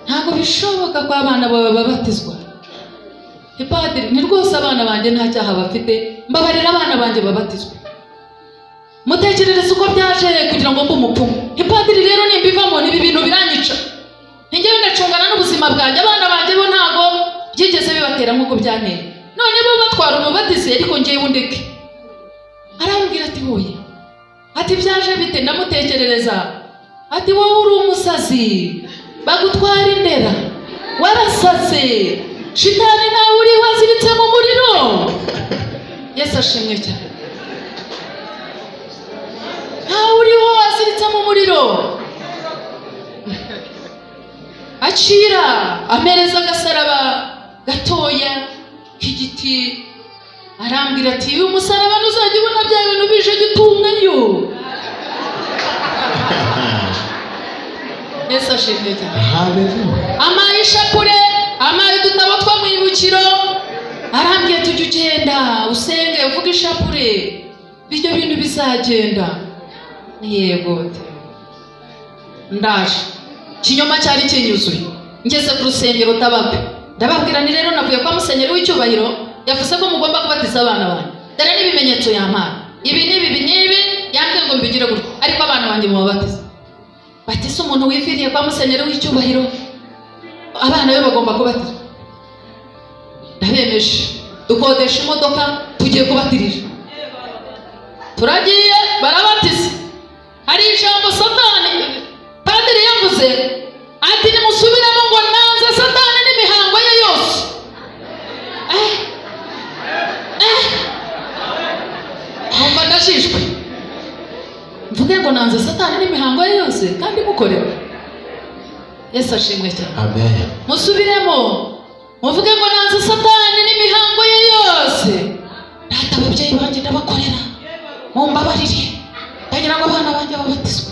ntabwo bishoboka ko abana bawe babatizwa. Padiri ni rwose abana banjye nta cyaha bafite, mbabarira abana banjye babatizwa. Mutekerereze uko byaje kugira ngo mbe umupfumu. Padiri rero nimbivamo ibi bintu biranyica, njyewe ndacungana n'ubuzima bwanjye, abana banjye bo ntago byigeze bibatera nk'uko byanteye. none bo batwara umubatizo ariko ngiye undeke. Arambwira ati hoye, ati byaje bite? Ndamutekerereza ati wowe uri umusazi, bagutwara indera, warasaze, shitani nawe uri waziritse mu muriro. Yesu ashimwe cyane. Nawe uriho waziritse mu muriro. Acira amereza agasaraba gatoya k'igiti, arambwira ati uyu musaraba ntuzajya ubona bya bintu bije gitunganyo. Yesu ashimwe cyane. Amaye ishapure, amaye udutabo two mu ibukiro, arambwira tujya ugenda usenge uvuga ishapure, ibyo bintu bizagenda. Yego ndaje. Kinyoma cyari kinyuzuye. Ngeze ku rusengero tabape, ndababwira ni rero navuye kwa musenyeri w'icyubahiro, yavuze ko mugomba kubatiza abana banyu. Dore n'ibimenyetso yampaye, ibi n'ibi yambwiye ngo mbigire gutya, ariko abana banjye mubabatiza. Batisa umuntu wifiriye kwa musenyeri w'icyubahiro, abana be bagomba kubatiza. Ndabemeje, dukodesha imodoka tugiye kubatirira. Turagiye barabatiza. Hari ijambo Satani padiri yavuze ati nimusubiremo ngo nanze Satani n'imihango ye yose. Ahumva ndashishwe. Mvuge ngo nanze Satani n'imihango ye yose kandi mukorera. Yesu ashimwe cyane. Amen. Musubiremo muvuge ngo nanze Satani n'imihango ye yose. Data ababyeyi banjye ndabakorera, mumbabarire, ndagira ngo abana banjye babatizwe.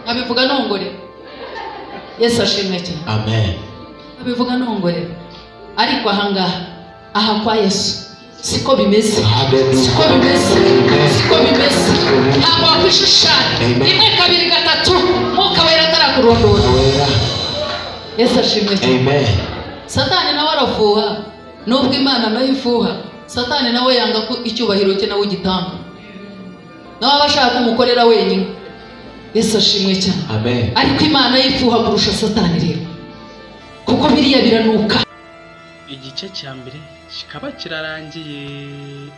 Abivuga nongore. Yesu ashimwe cyane. Amen. Abivuga nongore. Ariko aha kwa Yesu siko bimeze. Siko bimeze. Siko bimeze. Ntabwo wakwishushanya. Rimwe kabiri gatatu Mwuka Wera atarakurondora. Yesu ashimwe cyane. Amen. Satani nawe arafuha, nubwo Imana nayo ifuha, Satani nawe yanga ko icyubahiro cye nawe gitanga. Nawe abashaka kumukorera wenyine. Yesu ashimwe cyane. Amen. Ariko Imana yifuha kurusha Satani rero, kuko biriya biranuka. Igice cya mbere kikaba kirarangiye.